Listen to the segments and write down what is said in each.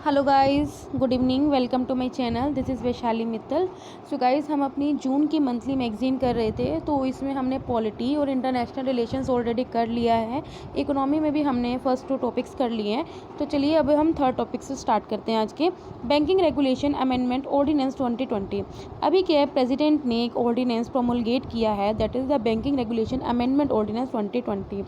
Hello guys, good evening. Welcome to my channel. This is Vaishali Mittal. So guys, हम अपनी जून की monthly magazine कर रहे थे, तो इसमें हमने पॉलिटी और इंटरनेशनल रिलेशंस ऑलरेडी कर लिया है। इकोनॉमी में भी हमने फर्स्ट 2 टॉपिक्स कर लिए हैं। तो चलिए अब हम थर्ड टॉपिक से स्टार्ट करते हैं आज के। Banking regulation amendment ordinance 2020। अभी क्या है, प्रेसिडेंट ने एक ऑर्डिनेंस प्रोमोलगेट किया है, that is the banking regulation amendment ordinance 2020।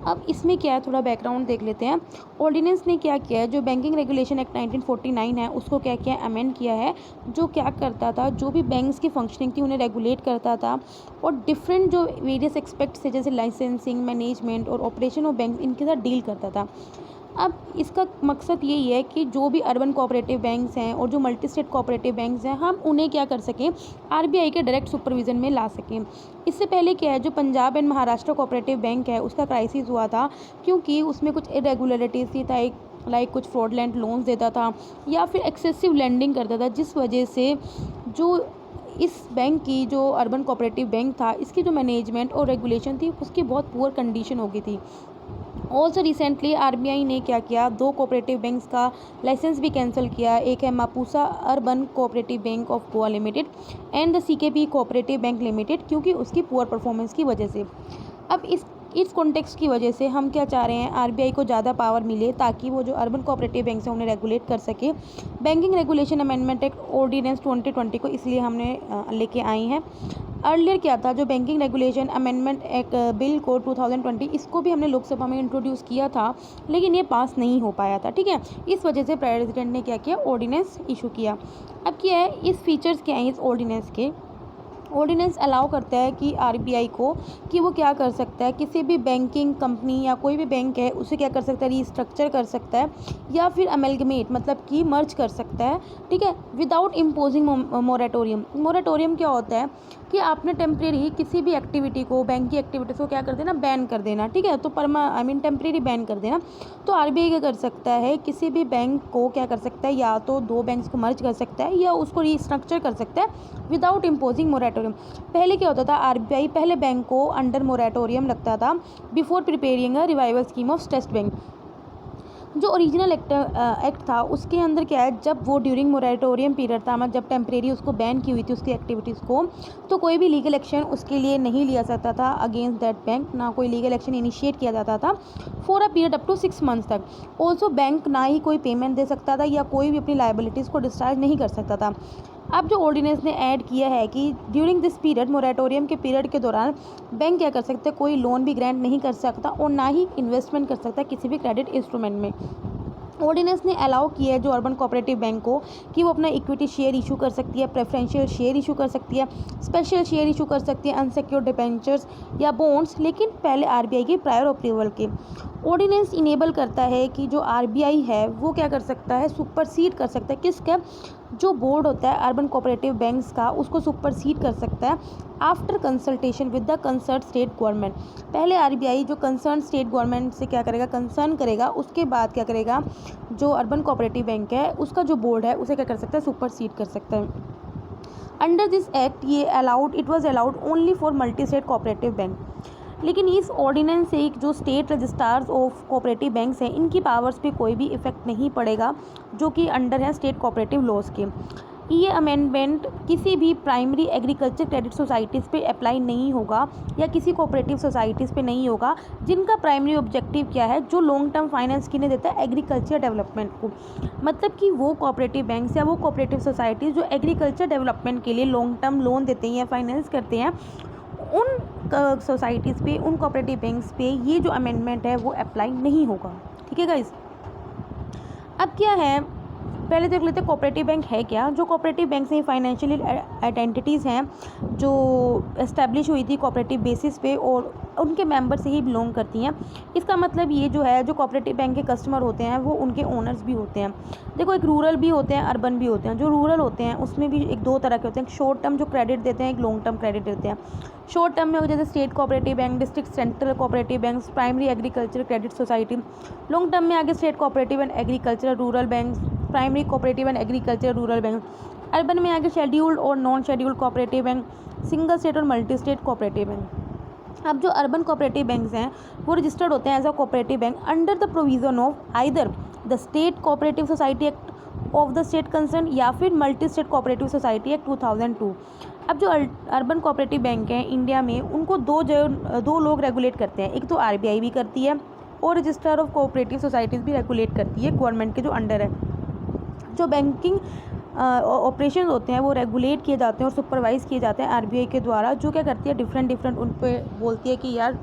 अब इसमें क्या है, थोड़ा बैकग्राउंड देख लेते हैं। ऑर्डिनेंस ने क्या किया है, जो बैंकिंग रेगुलेशन एक्ट 1949 है उसको क्या किया, अमेंड किया है। जो क्या करता था, जो भी बैंक्स की फंक्शनिंग थी उन्हें रेगुलेट करता था, और डिफरेंट जो वेरियस एस्पेक्ट्स थे जैसे लाइसेंसिंग, मैनेजमेंट और ऑपरेशन ऑफ बैंक, इनके साथ डील करता था। अब इसका मकसद यही है कि जो भी अर्बन कोऑपरेटिव बैंक्स हैं और जो मल्टी स्टेट कोऑपरेटिव बैंक्स हैं, हम उन्हें क्या कर सकें, आरबीआई के डायरेक्ट सुपरविज़न में ला सकें। इससे पहले क्या है, जो Punjab and Maharashtra cooperative bank है उसका क्राइसिस हुआ था, क्योंकि उसमें कुछ इरेगुलरिटीज़ थी, लाइक कुछ फ्रॉडलेंट लोन्स देता था या फिर एक्सेसिव लेंडिंग करता था, जिस वजह से जो इस बैंक की जो अर्बन कोऑपरेटिव बैंक था, इसकी जो मैनेजमेंट और रेगुलेशन थी उसकी बहुत पुअर कंडीशन हो गई थी। ऑल्सो रिसेंटली आरबीआई ने क्या किया, 2 कोऑपरेटिव बैंक्स का लाइसेंस भी कैंसिल किया। एक है Mapusa urban cooperative bank of Goa limited and the CKP cooperative bank limited, क्योंकि उसकी पुअर परफॉर्मेंस की वजह से। अब इस कॉन्टेक्स्ट की वजह से हम क्या चाह रहे हैं, आरबीआई को ज़्यादा पावर मिले ताकि वो जो अर्बन कोऑपरेटिव बैंक्स हैं उन्हें रेगुलेट कर सके। Banking regulation amendment act ordinance 2020 को इसलिए हमने लेके आई हैं। अर्लियर क्या था, जो banking regulation amendment act bill को 2020, इसको भी हमने लोकसभा में इंट्रोड्यूस किया था, लेकिन ये पास नहीं हो पाया था। ठीक है, इस वजह से प्रेसिडेंट ने क्या किया, ऑर्डिनेंस इशू किया। अब क्या है, इस फीचर्स क्या हैं इस ऑर्डिनेंस के। ऑर्डिनेंस अलाउ करता है कि आरबीआई को कि वो क्या कर सकता है, किसी भी बैंकिंग कंपनी या कोई भी बैंक है उसे क्या कर सकता है, रीस्ट्रक्चर कर सकता है या फिर अमेलगमेट मतलब कि मर्ज कर सकता है। ठीक है, विदाउट इम्पोजिंग मोरेटोरियम। मोरेटोरियम क्या होता है कि आपने टेम्परेरी किसी भी एक्टिविटी को, बैंक की एक्टिविटीज़ को क्या कर देना, बैन कर देना। ठीक है, तो टेम्परेरी बैन कर देना। तो आरबीआई क्या कर सकता है, किसी भी बैंक को क्या कर सकता है, या तो 2 बैंक्स को मर्ज कर सकता है या उसको रीस्ट्रक्चर कर सकता है विदाउट इम्पोजिंग मोरेटोरियम। पहले क्या होता था, आरबीआई पहले बैंक को अंडर मोरेटोरियम रखता था before preparing a revival scheme of stressed bank. जो ओरिजिनल एक्ट था उसके अंदर क्या है, जब वो ड्यूरिंग मोरेटोरियम पीरियड था, मतलब जब टेम्परेरी उसको बैन की हुई थी उसकी एक्टिविटीज़ को, तो कोई भी लीगल एक्शन उसके लिए नहीं लिया सकता था अगेंस्ट दैट बैंक, ना कोई लीगल एक्शन इनिशिएट किया जाता था for a period up to 6 months तक। ऑल्सो बैंक ना ही कोई पेमेंट दे सकता था या कोई भी अपनी लाइबिलिटीज़ को डिस्चार्ज नहीं कर सकता था। अब जो ऑर्डिनेंस ने ऐड किया है कि ड्यूरिंग दिस पीरियड, मोरेटोरियम के पीरियड के दौरान बैंक क्या कर सकते हैं, कोई लोन भी ग्रांट नहीं कर सकता और ना ही इन्वेस्टमेंट कर सकता किसी भी क्रेडिट इंस्ट्रूमेंट में। ऑर्डिनेंस ने अलाउ किया है जो अर्बन कोऑपरेटिव बैंक को कि वो अपना इक्विटी शेयर इशू कर सकती है, प्रेफरेंशियल शेयर इशू कर सकती है, स्पेशल शेयर इशू कर सकती है, अनसिक्योर्ड डिबेंचर्स या बॉन्ड्स, लेकिन पहले आरबीआई के प्रायर अप्रूवल के। ऑर्डिनेंस इनेबल करता है कि जो आरबीआई है वो क्या कर सकता है, सुपरसीड कर सकता है किसका, जो बोर्ड होता है अर्बन कोऑपरेटिव बैंक्स का, उसको सुपरसीड कर सकता है after consultation with the concern state government. पहले आरबीआई जो कंसर्न स्टेट गवर्नमेंट से क्या करेगा, कंसर्न करेगा, उसके बाद क्या करेगा, जो अर्बन कोऑपरेटिव बैंक है उसका जो बोर्ड है उसे क्या कर सकता है, सुपरसीड कर सकता है। Under this act it was allowed only for multi state cooperative bank. लेकिन इस ऑर्डिनेंस से जो state registrars of cooperative banks हैं इनकी पावर्स पे कोई भी इफेक्ट नहीं पड़ेगा, जो कि अंडर है स्टेट कोऑपरेटिव लॉज के। ये अमेंडमेंट किसी भी प्राइमरी एग्रीकल्चर क्रेडिट सोसाइटीज़ पे अप्लाई नहीं होगा या किसी कोऑपरेटिव सोसाइटीज़ पे नहीं होगा जिनका प्राइमरी ऑब्जेक्टिव क्या है, जो लॉन्ग टर्म फाइनेंस किन्हें देता है, एग्रीकल्चर डेवलपमेंट को। मतलब कि वो कोऑपरेटिव बैंक्स या वो कोऑपरेटिव सोसाइटीज़ जो एग्रीकल्चर डेवलपमेंट के लिए लॉन्ग टर्म लोन देते हैं या फाइनेंस करते हैं, उन सोसाइटीज़ पे, उन कोऑपरेटिव बैंक्स पे ये जो अमेंडमेंट है वो अप्लाई नहीं होगा। ठीक है गाइस, अब क्या है, पहले देख लेते हैं कोऑपरेटिव बैंक है क्या। जो कोऑपरेटिव बैंक्स हैं फाइनेंशियल आइडेंटिटीज़ हैं जो एस्टेब्लिश हुई थी कोऑपरेटिव बेसिस पे और उनके मेंबर से ही बिलोंग करती हैं। इसका मतलब ये जो है, जो कोऑपरेटिव बैंक के कस्टमर होते हैं वो उनके ओनर्स भी होते हैं। देखो, एक रूरल भी होते हैं, अर्बन भी होते हैं। जो रूरल होते हैं उसमें भी एक 2 तरह के होते हैं, एक शॉर्ट टर्म जो क्रेडिट देते हैं, एक लॉन्ग टर्म क्रेडिट देते हैं। शॉर्ट टर्म में जैसे state cooperative bank, district central cooperative bank, primary agriculture credit society. Long term में आगे state cooperative and agriculture rural bank, primary cooperative and agriculture rural bank. Urban में आगे scheduled और non scheduled cooperative bank, single state और multi state cooperative bank. अब जो urban cooperative banks हैं वो रजिस्टर्ड होते हैं as a cooperative bank under the provision of either the state cooperative society act of the state concern या फिर multi state cooperative society act 2002। अब जो अर्बन कोऑपरेटिव बैंक हैं इंडिया में, उनको दो लोग रेगुलेट करते हैं। एक तो आरबीआई भी करती है और रजिस्ट्रार ऑफ कोऑपरेटिव सोसाइटीज़ भी रेगुलेट करती है गवर्नमेंट के जो अंडर है। जो बैंकिंग ऑपरेशन होते हैं वो रेगुलेट किए जाते हैं और सुपरवाइज़ किए जाते हैं आरबीआई के द्वारा, जो क्या करती है डिफरेंट उन पे बोलती है कि यार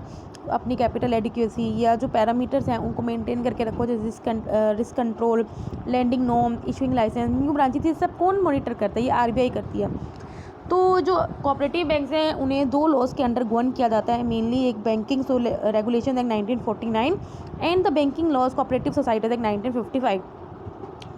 अपनी कैपिटल एडिक्वेसी या जो पैरामीटर्स हैं उनको मेंटेन करके रखो, जैसे risk control, lending norm, issuing licence, new branches, ये सब कौन मॉनिटर करता है? ये आरबीआई करती है। तो जो कोऑपरेटिव बैंक्स हैं उन्हें दो लॉज के अंडर गवर्न किया जाता है मेनली, एक banking regulation act 1949 and the banking laws cooperative societies act 1955।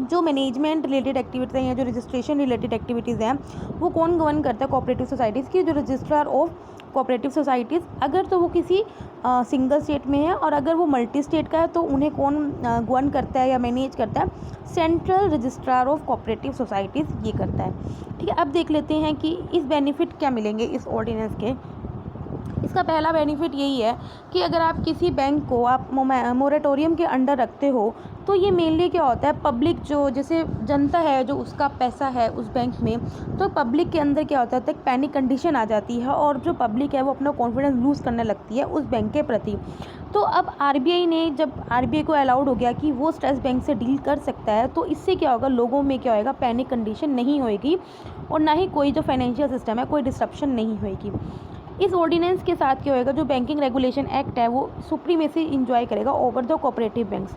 जो मैनेजमेंट रिलेटेड एक्टिविटीज़ हैं या जो रजिस्ट्रेशन रिलेटेड एक्टिविटीज़ हैं वो कौन गवर्न करता है? कोऑपरेटिव सोसाइटीज़ की जो रजिस्ट्रार ऑफ कोऑपरेटिव सोसाइटीज़, अगर तो वो किसी सिंगल स्टेट में है और अगर वो मल्टी स्टेट का है तो उन्हें कौन गवर्न करता है या मैनेज करता है? Central registrar of cooperative societies ये करता है। ठीक है, अब देख लेते हैं कि इस बेनिफिट क्या मिलेंगे इस ऑर्डिनेंस के। इसका पहला बेनिफिट यही है कि अगर आप किसी बैंक को आप मोरेटोरियम के अंडर रखते हो तो ये मेनली क्या होता है, पब्लिक जो जैसे जनता है जो उसका पैसा है उस बैंक में, तो पब्लिक के अंदर क्या होता है, एक पैनिक कंडीशन आ जाती है और जो पब्लिक है वो अपना कॉन्फिडेंस लूज़ करने लगती है उस बैंक के प्रति। तो अब आरबीआई ने, जब आरबीआई को अलाउड हो गया कि वो स्ट्रेस बैंक से डील कर सकता है, तो इससे क्या होगा, लोगों में क्या होएगा, पैनिक कंडीशन नहीं होएगी और ना ही कोई जो फाइनेंशियल सिस्टम है कोई डिस्ट्रप्शन नहीं होएगी। इस ऑर्डिनेंस के साथ क्या होएगा, जो बैंकिंग रेगुलेशन एक्ट है वो सुप्रीमेसी इंजॉय करेगा ओवर द कोऑपरेटिव बैंक्स।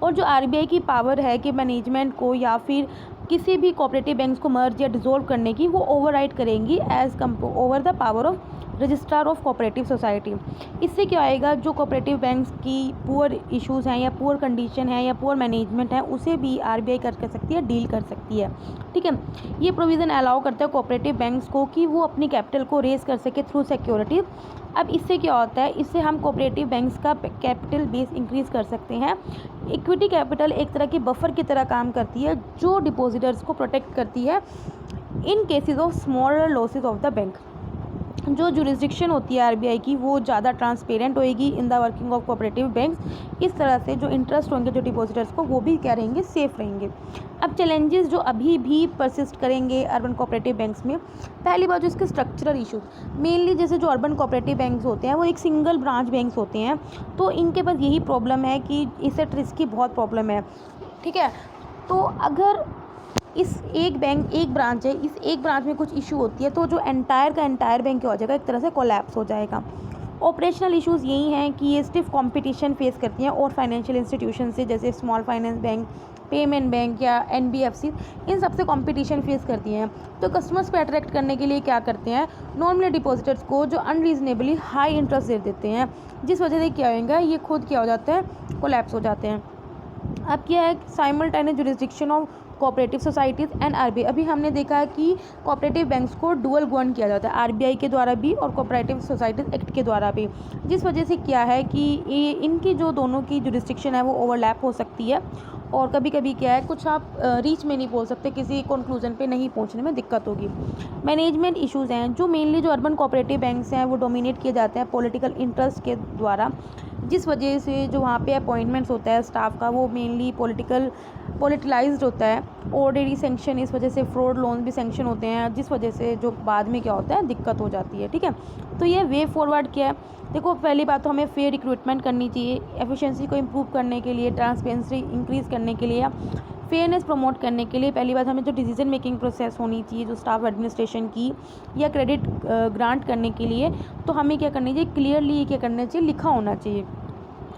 और जो आरबीआई की पावर है कि मैनेजमेंट को या फिर किसी भी कोऑपरेटिव बैंक्स को मर्ज या डिसॉल्व करने की, वो ओवरराइड करेंगी as over the power of registrar of cooperative society. इससे क्या आएगा, जो कोऑपरेटिव बैंक्स की पुअर इश्यूज़ हैं या पुअर कंडीशन है या पुअर मैनेजमेंट है उसे भी आरबीआई कर सकती है, डील कर सकती है। ठीक है, ये प्रोविज़न अलाउ करता है कोऑपरेटिव बैंक्स को कि वो अपनी कैपिटल को रेज कर सके थ्रू सिक्योरिटी। अब इससे क्या होता है, इससे हम कोऑपरेटिव बैंक्स का कैपिटल बेस इंक्रीज़ कर सकते हैं। इक्विटी कैपिटल एक तरह की बफर की तरह काम करती है जो डिपॉजिटर्स को प्रोटेक्ट करती है in cases of smaller losses of the bank. जो जुरिस्डिक्शन होती है आरबीआई की वो ज़्यादा ट्रांसपेरेंट होएगी in the working of cooperative banks. इस तरह से जो इंटरेस्ट होंगे जो डिपॉजिटर्स को, वो भी क्या रहेंगे, सेफ रहेंगे। अब चैलेंजेस जो अभी भी परसिस्ट करेंगे अर्बन कोऑपरेटिव बैंक्स में, पहली बात जो इसके स्ट्रक्चरल इशूज़, मेनली जैसे जो अर्बन कोऑपरेटिव बैंक्स होते हैं वो एक सिंगल ब्रांच बैंक्स होते हैं, तो इनके पास यही प्रॉब्लम है कि एसेट रिस्क की बहुत प्रॉब्लम है। ठीक है, तो अगर इस एक ब्रांच है, इस एक ब्रांच में कुछ इशू होती है तो जो एंटायर का एंटायर बैंक क्या हो जाएगा, एक तरह से कोलैप्स हो जाएगा। ऑपरेशनल इश्यूज़ यही हैं कि ये स्टिफ कंपटीशन फेस करती हैं और फाइनेंशियल इंस्टीट्यूशन से, जैसे small finance bank, payment bank या एनबीएफसी, इन सबसे कंपटीशन फेस करती हैं। तो कस्टमर्स को अट्रैक्ट करने के लिए क्या करते हैं, नॉर्मली डिपॉजिटर्स को जो अनरीजनेबली हाई इंटरेस्ट दे देते हैं, जिस वजह से क्या होगा, ये खुद क्या हो जाता है, कोलैप्स हो जाते हैं। अब क्या है, simultaneous jurisdiction of cooperative societies and RBI. अभी हमने देखा है कि कोऑपरेटिव बैंक्स को डुअल गवर्न किया जाता है, आरबीआई के द्वारा भी और कोऑपरेटिव सोसाइटीज़ एक्ट के द्वारा भी, जिस वजह से क्या है कि इनकी जो दोनों की जुरिस्डिक्शन है वो ओवरलैप हो सकती है और कभी कभी क्या है, कुछ आप रीच में नहीं पहुंच सकते, किसी कंक्लूजन पे नहीं पहुंचने में दिक्कत होगी। मैनेजमेंट इश्यूज़ हैं जो मेनली जो अर्बन कोऑपरेटिव बैंक्स हैं वो डोमिनेट किए जाते हैं पॉलिटिकल इंटरेस्ट के द्वारा, जिस वजह से जो वहाँ पे अपॉइंटमेंट्स होता है स्टाफ का वो मेनली पॉलिटिलाइज्ड होता है। ऑलरेडी सेंक्शन, इस वजह से फ्रॉड लोन भी सेंक्शन होते हैं, जिस वजह से जो बाद में क्या होता है, दिक्कत हो जाती है। ठीक है, तो ये वे फॉरवर्ड क्या है, देखो पहली बात तो हमें फेयर रिक्रूटमेंट करनी चाहिए, एफिशिएंसी को इम्प्रूव करने के लिए, ट्रांसपेरेंसी इंक्रीज़ करने के लिए, फेयरनेस प्रमोट करने के लिए पहली बात हमें जो डिसीजन मेकिंग प्रोसेस होनी चाहिए जो स्टाफ एडमिनिस्ट्रेशन की या क्रेडिट ग्रांट करने के लिए, तो हमें क्या करनी चाहिए, क्लियरली क्या करना चाहिए, लिखा होना चाहिए।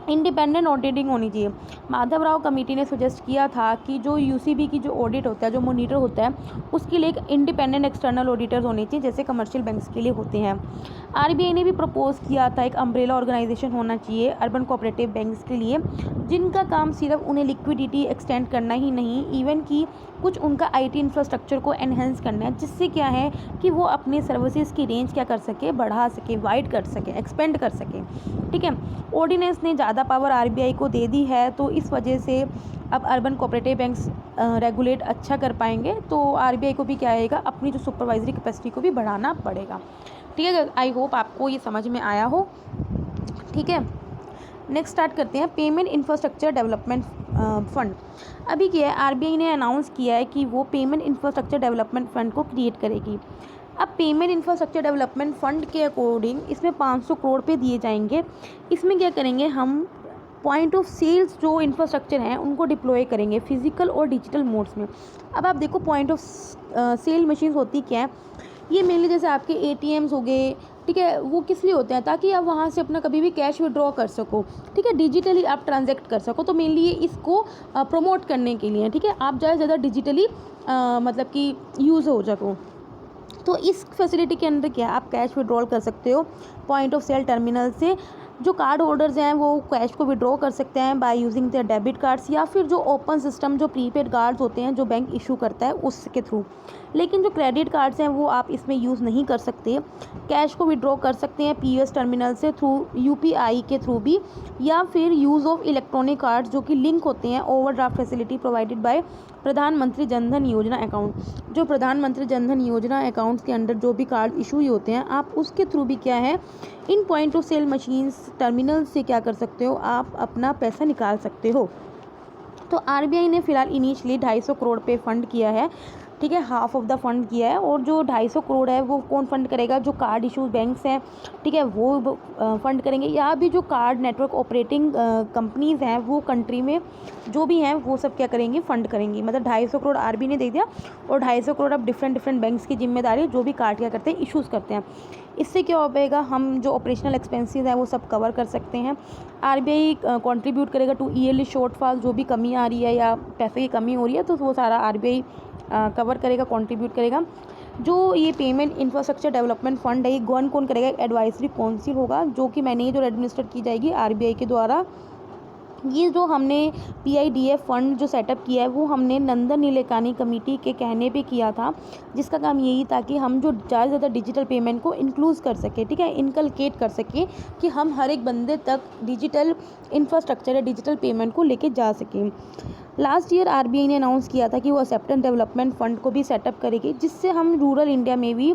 इंडिपेंडेंट ऑडिटिंग होनी चाहिए। माधव राव कमेटी ने सजेस्ट किया था कि जो यूसीबी की जो ऑडिट होता है, जो मॉनिटर होता है, उसके लिए एक इंडिपेंडेंट एक्सटर्नल ऑडिटर्स होने चाहिए जैसे कमर्शियल बैंक्स के लिए होते हैं। आरबीआई ने भी प्रपोज किया था एक अम्ब्रेला ऑर्गेनाइजेशन होना चाहिए अर्बन कोऑपरेटिव बैंक्स के लिए, जिनका काम सिर्फ उन्हें लिक्विडिटी एक्सटेंड करना ही नहीं, इवन कि कुछ उनका आईटी इंफ्रास्ट्रक्चर को एनहेंस करना है, जिससे क्या है कि वो अपने सर्विसेज की रेंज क्या कर सके, बढ़ा सके, वाइड कर सके, एक्सपेंड कर सके। ठीक है, ऑर्डिनेंस ने ज़्यादा पावर आरबीआई को दे दी है, तो इस वजह से अब अर्बन कोऑपरेटिव बैंक्स रेगुलेट अच्छा कर पाएंगे, तो आरबीआई को भी क्या आएगा, अपनी जो सुपरवाइजरी कैपेसिटी को भी बढ़ाना पड़ेगा। ठीक है, आई होप आपको ये समझ में आया हो। ठीक है, नेक्स्ट स्टार्ट करते हैं पेमेंट इंफ्रास्ट्रक्चर डेवलपमेंट फंड। अभी क्या है, आरबीआई ने अनाउंस किया है कि वो पेमेंट इंफ्रास्ट्रक्चर डेवलपमेंट फंड को क्रिएट करेगी। अब पेमेंट इंफ्रास्ट्रक्चर डेवलपमेंट फंड के अकॉर्डिंग इसमें 500 करोड़ पे दिए जाएंगे। इसमें क्या करेंगे, हम पॉइंट ऑफ सेल्स जो इंफ्रास्ट्रक्चर हैं उनको डिप्लॉय करेंगे फिजिकल और डिजिटल मोड्स में। अब आप देखो, पॉइंट ऑफ सेल मशीन्स होती क्या है, ये मेनली जैसे आपके एटीएम्स हो गए, ठीक है, वो किस लिए होते हैं, ताकि आप वहाँ से अपना कभी भी कैश विड्रॉ कर सको, ठीक है, डिजिटली आप ट्रांजैक्ट कर सको। तो मेनली ये इसको प्रमोट करने के लिए, ठीक है, आप ज़्यादा से ज़्यादा डिजिटली मतलब कि यूज़ हो सको। तो इस फैसिलिटी के अंदर क्या है, आप कैश विड्रॉल कर सकते हो पॉइंट ऑफ सेल टर्मिनल से। जो कार्ड होल्डर्स हैं वो कैश को विड्रॉ कर सकते हैं by using their debit cards, या फिर जो ओपन सिस्टम जो प्रीपेड कार्ड्स होते हैं जो बैंक इशू करता है उसके थ्रू। लेकिन जो क्रेडिट कार्ड्स हैं वो आप इसमें यूज़ नहीं कर सकते। कैश को विड्रॉ कर सकते हैं पीओएस टर्मिनल से थ्रू यूपीआई के थ्रू भी, या फिर यूज़ ऑफ इलेक्ट्रॉनिक कार्ड्स जो कि लिंक होते हैं ओवरड्राफ्ट फैसिलिटी प्रोवाइडेड बाय प्रधानमंत्री जनधन योजना अकाउंट। जो प्रधानमंत्री जनधन योजना अकाउंट्स के अंडर जो भी कार्ड इशू होते हैं, आप उसके थ्रू भी क्या है, in point of sale machines terminal से क्या कर सकते हो, आप अपना पैसा निकाल सकते हो। तो आरबीआई ने फ़िलहाल इनिशियली 250 करोड़ पे फंड किया है, ठीक है, हाफ ऑफ द फंड किया है। और जो 250 करोड़ है वो कौन फंड करेगा, जो कार्ड इशू बैंक्स हैं, ठीक है, वो फंड करेंगे, या भी जो कार्ड नेटवर्क ऑपरेटिंग कंपनीज़ हैं वो कंट्री में जो भी हैं वो सब क्या करेंगे, फंड करेंगी। मतलब 250 करोड़ आरबीआई ने दे दिया और 250 करोड़ अब डिफरेंट बैंक्स की जिम्मेदारी जो भी कार्ड क्या करते हैं, इशूज़ करते हैं। इससे क्या हो पाएगा, हम जो ऑपरेशनल एक्सपेंसेस हैं वो सब कवर कर सकते हैं। आरबीआई कंट्रीब्यूट करेगा टू ईयरली शॉर्टफॉल, जो भी कमी आ रही है या पैसे की कमी हो रही है तो वो सारा आरबीआई कवर करेगा, कंट्रीब्यूट करेगा। जो ये पेमेंट इंफ्रास्ट्रक्चर डेवलपमेंट फंड है ये कौन करेगा, एडवाइजरी काउंसिल होगा जो कि मैनेज और एडमिनिस्ट्रेट की जाएगी आरबीआई के द्वारा। ये जो हमने पीआईडीएफ फंड जो सेटअप किया है वो हमने नंदन नीलेकानी कमेटी के कहने पे किया था, जिसका काम यही था कि हम जो ज़्यादा से ज़्यादा डिजिटल पेमेंट को इंक्लूड कर सके, ठीक है, इनकलकेट कर सके कि हम हर एक बंदे तक डिजिटल इंफ्रास्ट्रक्चर या डिजिटल पेमेंट को लेके जा सकें। लास्ट ईयर आरबीआई ने अनाउंस किया था कि वो एक्सेप्टेंस डेवलपमेंट फंड को भी सेटअप करेगी, जिससे हम रूरल इंडिया में भी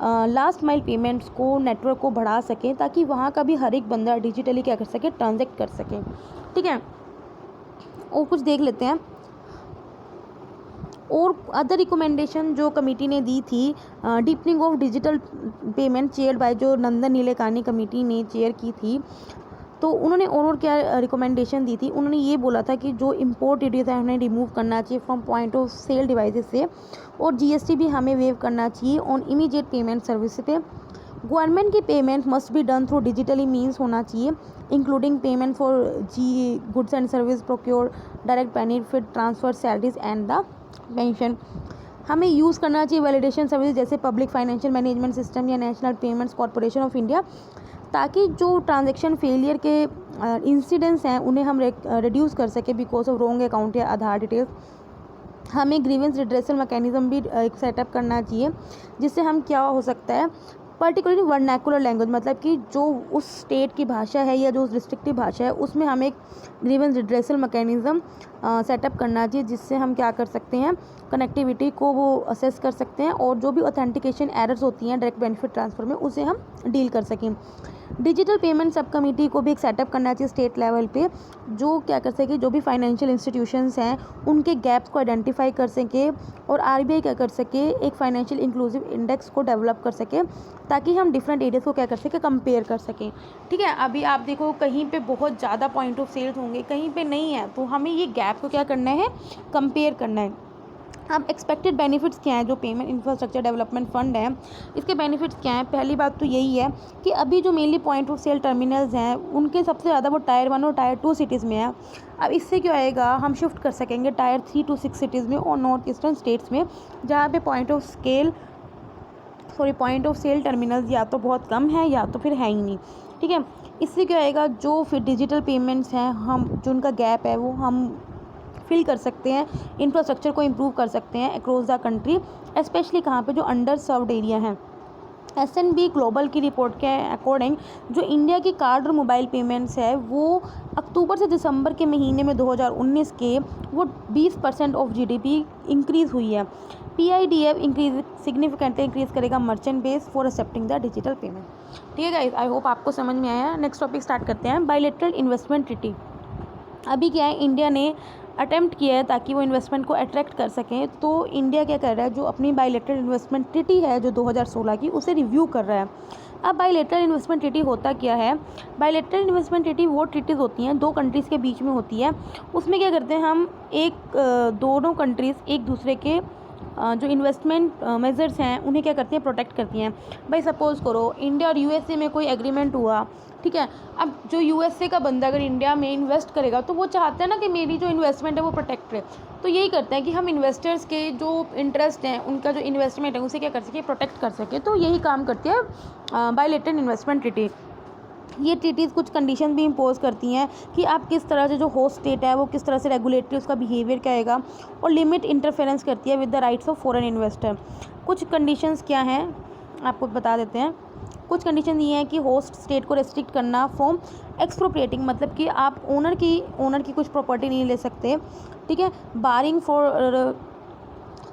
लास्ट माइल पेमेंट्स को नेटवर्क को बढ़ा सकें, ताकि वहाँ का भी हर एक बंदा डिजिटली क्या कर सके, ट्रांजैक्ट कर सके, ठीक है। और कुछ देख लेते हैं और अदर रिकमेंडेशन जो कमेटी ने दी थी, deepening of digital payment chaired by जो नंदन नीलेकानी कमेटी ने चेयर की थी। तो उन्होंने और क्या रिकमेंडेशन दी थी, उन्होंने ये बोला था कि जो इम्पोर्ट ड्यूटीज़ है उन्हें रिमूव करना चाहिए from point of sale devices से, और जीएसटी भी हमें वेव करना चाहिए ऑन इमीडिएट पेमेंट सर्विस पे। गवर्नमेंट की payment must be done through digitally means होना चाहिए, इंक्लूडिंग पेमेंट फॉर जी goods and service procure, direct benefit transfer, salaries and the pension. हमें यूज़ करना चाहिए वैलिडेशन सर्विस जैसे पब्लिक फाइनेंशियल मैनेजमेंट सिस्टम या national payments corporation of India, ताकि जो ट्रांजैक्शन फेलियर के इंसिडेंट्स हैं उन्हें हम रिड्यूस कर सके बिकॉज ऑफ रॉन्ग अकाउंट या आधार डिटेल्स। हमें ग्रीवेंस रिड्रेसल मैकेनिज्म भी एक सेटअप करना चाहिए, जिससे हम क्या हो सकता है, पर्टिकुलरली वर्नैकुलर लैंग्वेज, मतलब कि जो उस स्टेट की भाषा है या जो उस डिस्ट्रिक्ट की भाषा है उसमें हमें एक ग्रीवेंस रिड्रेसल मैकेनिज्म सेटअप करना चाहिए, जिससे हम क्या कर सकते हैं, कनेक्टिविटी को वो असेस कर सकते हैं और जो भी ऑथेंटिकेशन एरर्स होती हैं डायरेक्ट बेनिफिट ट्रांसफ़र में उसे हम डील कर सकें। डिजिटल पेमेंट सब कमेटी को भी एक सेटअप करना चाहिए स्टेट लेवल पे, जो क्या कर सके, जो भी फाइनेंशियल इंस्टीट्यूशंस हैं उनके गैप्स को आइडेंटिफाई कर सके, और आरबीआई क्या कर सके, एक फाइनेंशियल इंक्लूसिव इंडेक्स को डेवलप कर सके, ताकि हम डिफरेंट एरियाज़ को क्या कर सके, कंपेयर कर सकें, ठीक है। अभी आप देखो कहीं पे बहुत ज़्यादा पॉइंट ऑफ सेल्स होंगे, कहीं पे नहीं है, तो हमें ये गैप को क्या करना है, कंपेयर करना है। अब एक्सपेक्टेड बेनिफिट्स क्या हैं, जो पेमेंट इंफ्रास्ट्रक्चर डेवलपमेंट फंड है इसके बेनिफिट्स क्या हैं। पहली बात तो यही है कि अभी जो mainly point of sale terminals हैं उनके सबसे ज़्यादा वो टायर 1 और टायर 2 सिटीज़ में है। अब इससे क्या आएगा, हम शिफ्ट कर सकेंगे टायर 3 to 6 सिटीज़ में और नॉर्थ ईस्टर्न स्टेट्स में, जहाँ पे पॉइंट ऑफ सेल टर्मिनल्स या तो बहुत कम है या तो फिर है ही नहीं, ठीक है। इससे क्या आएगा, जो फिर डिजिटल पेमेंट्स हैं, हम जो उनका गैप है वो हम फिल कर सकते हैं, इंफ्रास्ट्रक्चर को इम्प्रूव कर सकते हैं अक्रॉस द कंट्री, स्पेशली कहाँ पे जो अंडर सर्व्ड एरिया हैं। S&P ग्लोबल की रिपोर्ट के अकॉर्डिंग जो इंडिया की कार्ड और मोबाइल पेमेंट्स है वो अक्टूबर से दिसंबर के महीने में 2019 के वो 20% ऑफ GDP इंक्रीज़ हुई है। PIDF इंक्रीज सिग्निफिकेंटली इंक्रीज़ करेगा merchant base for accepting the digital payment. ठीक है गाइस, आई होप आपको समझ में आया। नेक्स्ट टॉपिक स्टार्ट करते हैं, बायलैटरल इन्वेस्टमेंट ट्रीटी। अभी क्या है, इंडिया ने अटेम्प्ट किया है ताकि वो इन्वेस्टमेंट को अट्रैक्ट कर सकें, तो इंडिया क्या कर रहा है, जो अपनी बायलैटरल इन्वेस्टमेंट ट्रीटी है जो 2016 की, उसे रिव्यू कर रहा है। अब बायलैटरल इन्वेस्टमेंट ट्रीटी होता क्या है? बायलैटरल इन्वेस्टमेंट ट्रीटी वो ट्रीटीज़ होती हैं दो कंट्रीज़ के बीच में होती है। उसमें क्या करते हैं हम, दोनों कंट्रीज़ एक दूसरे के जो इन्वेस्टमेंट मेजर्स हैं उन्हें क्या करती हैं, प्रोटेक्ट करती हैं। भाई सपोज़ करो इंडिया और USA में कोई एग्रीमेंट हुआ, ठीक है। अब जो USA का बंदा अगर इंडिया में इन्वेस्ट करेगा तो वो चाहता है ना कि मेरी जो इन्वेस्टमेंट है वो प्रोटेक्ट रहे। तो यही करते हैं कि हम इन्वेस्टर्स के जो इंटरेस्ट हैं, उनका जो इन्वेस्टमेंट है उसे क्या कर सके, प्रोटेक्ट कर सके। तो यही काम करती है बायलैटरल इन्वेस्टमेंट ट्रीटी। ये ट्रीटीज़ कुछ कंडीशन भी इम्पोज करती हैं कि आप किस तरह से, जो होस्ट स्टेट है वो किस तरह से रेगुलेटरी उसका बिहेवियर क्या आएगा, और लिमिट इंटरफेरेंस करती है with the rights of foreign investor. कुछ कंडीशंस क्या हैं आपको बता देते हैं। कुछ कंडीशन ये हैं कि होस्ट स्टेट को रेस्ट्रिक्ट करना फ्रॉम एक्सप्रोप्रिएटिंग, मतलब कि आप ओनर की कुछ प्रॉपर्टी नहीं ले सकते, ठीक है। Barring for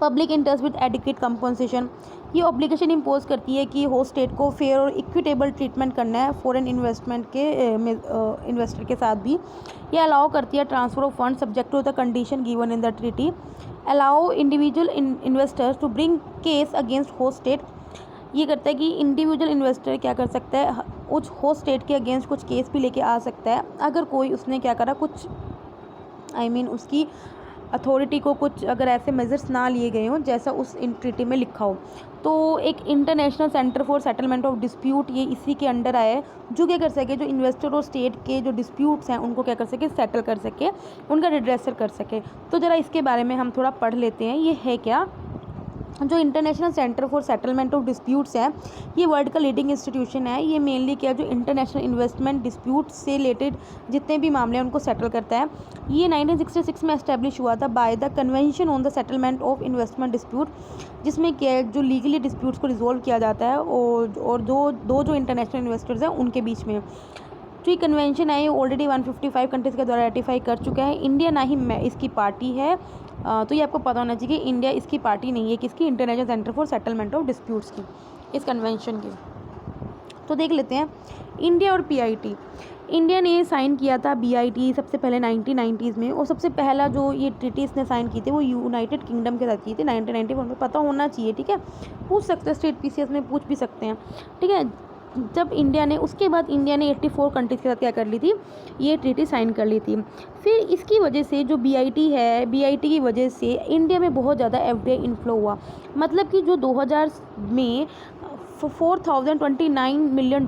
public interest with adequate compensation, ये ऑब्लिगेशन इम्पोज करती है कि होस्ट स्टेट को फेयर और इक्विटेबल ट्रीटमेंट करना है फॉरेन इन्वेस्टमेंट के इन्वेस्टर के साथ भी। ये अलाउ करती है transfer of fund subject to the condition given in the treaty. Allow individual investors to bring case against host state, ये करता है कि इंडिविजुअल इन्वेस्टर क्या कर सकता है, उस होस्ट स्टेट के अगेंस्ट कुछ केस भी लेके आ सकता है अगर कोई उसने क्या करा, कुछ उसकी अथॉरिटी को कुछ अगर ऐसे मेजर्स ना लिए गए हों जैसा उस ट्रीटी में लिखा हो। तो एक international centre for settlement of dispute, ये इसी के अंडर आया है, जो क्या कर सके, जो इन्वेस्टर और स्टेट के जो डिस्प्यूट्स हैं उनको क्या कर सके, सेटल कर सके, उनका रिड्रेसर कर सके। तो ज़रा इसके बारे में हम थोड़ा पढ़ लेते हैं, ये है क्या। जो international centre for settlement of disputes है, ये वर्ल्ड का लीडिंग इंस्टीट्यूशन है। ये मेनली क्या, जो इंटरनेशनल इन्वेस्टमेंट डिस्प्यूट से रिलेटेड जितने भी मामले हैं उनको सेटल करता है। ये 1966 में एस्टेब्लिश हुआ था by the convention on the settlement of investment dispute, जिसमें क्या है, जो लीगली डिस्प्यूट्स को रिजोल्व किया जाता है और जो इंटरनेशनल इन्वेस्टर्स हैं उनके बीच में। जो ये कन्वेंशन है ये ऑलरेडी 155 कंट्रीज़ के द्वारा रेटिफाई कर चुका है। इंडिया ना ही इसकी पार्टी है, तो ये आपको पता होना चाहिए कि इंडिया इसकी पार्टी नहीं है, किसकी, international centre for settlement of disputes की, इस कन्वेंशन की। तो देख लेते हैं इंडिया और PIT। इंडिया ने साइन किया था BIT सबसे पहले 1990s में, और सबसे पहला जो ये ट्रीटी इसने साइन की थी वो यूनाइटेड किंगडम के साथ की थी 1991 में। पता होना चाहिए, ठीक है, पूछ सकते हैं, स्टेट PCS में पूछ भी सकते हैं, ठीक है। जब उसके बाद इंडिया ने 84 कंट्रीज़ के साथ क्या कर ली थी, ये ट्रीटी साइन कर ली थी। फिर इसकी वजह से जो BIT है, BIT की वजह से इंडिया में बहुत ज़्यादा FDI इनफ्लो हुआ। मतलब कि जो 2000 में $4029 मिलियन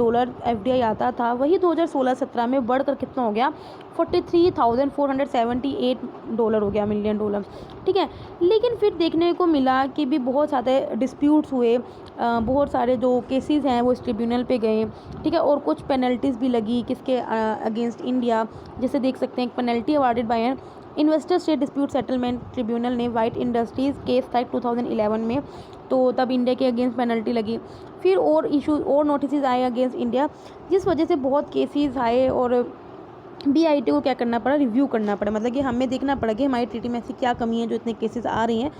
FDI आता था, वही 2016-17 में बढ़कर कितना हो गया, $43,478 हो गया, मिलियन डॉलर, ठीक है। लेकिन फिर देखने को मिला कि भी बहुत सारे डिस्प्यूट्स हुए, बहुत सारे जो केसेस हैं वो इस ट्रिब्यूनल पे गए, ठीक है, और कुछ पेनल्टीज़ भी लगी किसके अगेंस्ट, इंडिया। जैसे देख सकते हैं, एक penalty awarded by an investor state dispute settlement tribunal ने वाइट इंडस्ट्रीज़ केस था 2011 में, तो तब इंडिया के अगेंस्ट पेनल्टी लगी। फिर और नोटिस आए अगेंस्ट इंडिया, जिस वजह से बहुत केसेस आए और BIT को क्या करना पड़ा, रिव्यू करना पड़ा। मतलब कि हमें देखना पड़ा कि हमारी ट्रीटी में ऐसी क्या कमी है जो इतने केसेस आ रही हैं,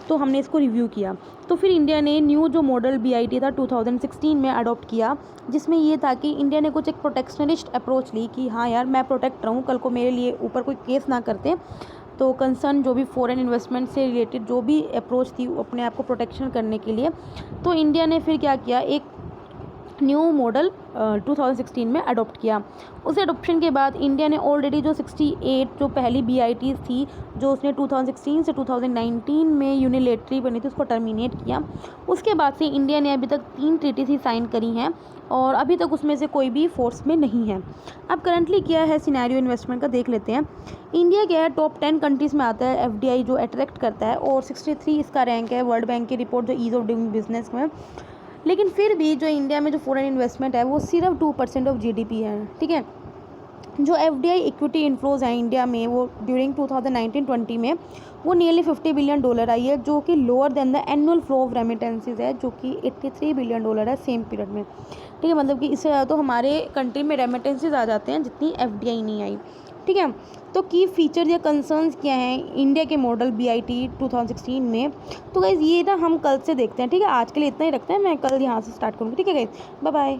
तो हमने इसको रिव्यू किया। तो फिर इंडिया ने न्यू जो मॉडल BIT था 2016 में अडॉप्ट किया, जिसमें ये था कि इंडिया ने कुछ एक प्रोटेक्शनिस्ट अप्रोच ली कि हाँ यार मैं प्रोटेक्ट रहूँ, कल को मेरे लिए ऊपर कोई केस ना करते। तो कंसर्न जो भी फॉरेन इन्वेस्टमेंट से रिलेटेड जो भी अप्रोच थी अपने आप को प्रोटेक्शन करने के लिए, तो इंडिया ने फिर क्या किया, एक न्यू मॉडल 2016 में अडॉप्ट किया। उस अडॉप्शन के बाद इंडिया ने ऑलरेडी जो 68 जो पहली BITs थी जो उसने 2016 से 2019 में यूनिलेटरी बनी थी, उसको टर्मिनेट किया। उसके बाद से इंडिया ने अभी तक 3 ट्रीटीज ही साइन करी हैं और अभी तक उसमें से कोई भी फोर्स में नहीं है। अब करंटली क्या है सिनेरियो इन्वेस्टमेंट का देख लेते हैं। इंडिया क्या है, टॉप 10 कंट्रीज़ में आता है FDI जो अट्रैक्ट करता है, और 63 इसका रैंक है वर्ल्ड बैंक की रिपोर्ट जो ईज़ ऑफ डूइंग बिजनेस में। लेकिन फिर भी जो इंडिया में जो फॉरेन इन्वेस्टमेंट है वो सिर्फ 2% ऑफ GDP है, ठीक है। जो एफडीआई इक्विटी इन्फ्लोज हैं इंडिया में वो ड्यूरिंग 2019-20 में वो नियरली $50 बिलियन आई है, जो कि lower than the annual flow of remittances है जो कि $83 बिलियन है सेम पीरियड में। ठीक है, मतलब कि इससे ज़्यादा तो हमारे कंट्री में रेमिटेंसेज आ जाते हैं जितनी एफडीआई नहीं आई। ठीक है, तो की फीचर या कंसर्न्स क्या हैं इंडिया के मॉडल बीआईटी 2016 में। तो गाइज़ ये ना हम कल से देखते हैं। ठीक है, आज के लिए इतना ही रखते हैं, मैं कल यहाँ से स्टार्ट करूँगी। ठीक है गाइज़, बाय बाय।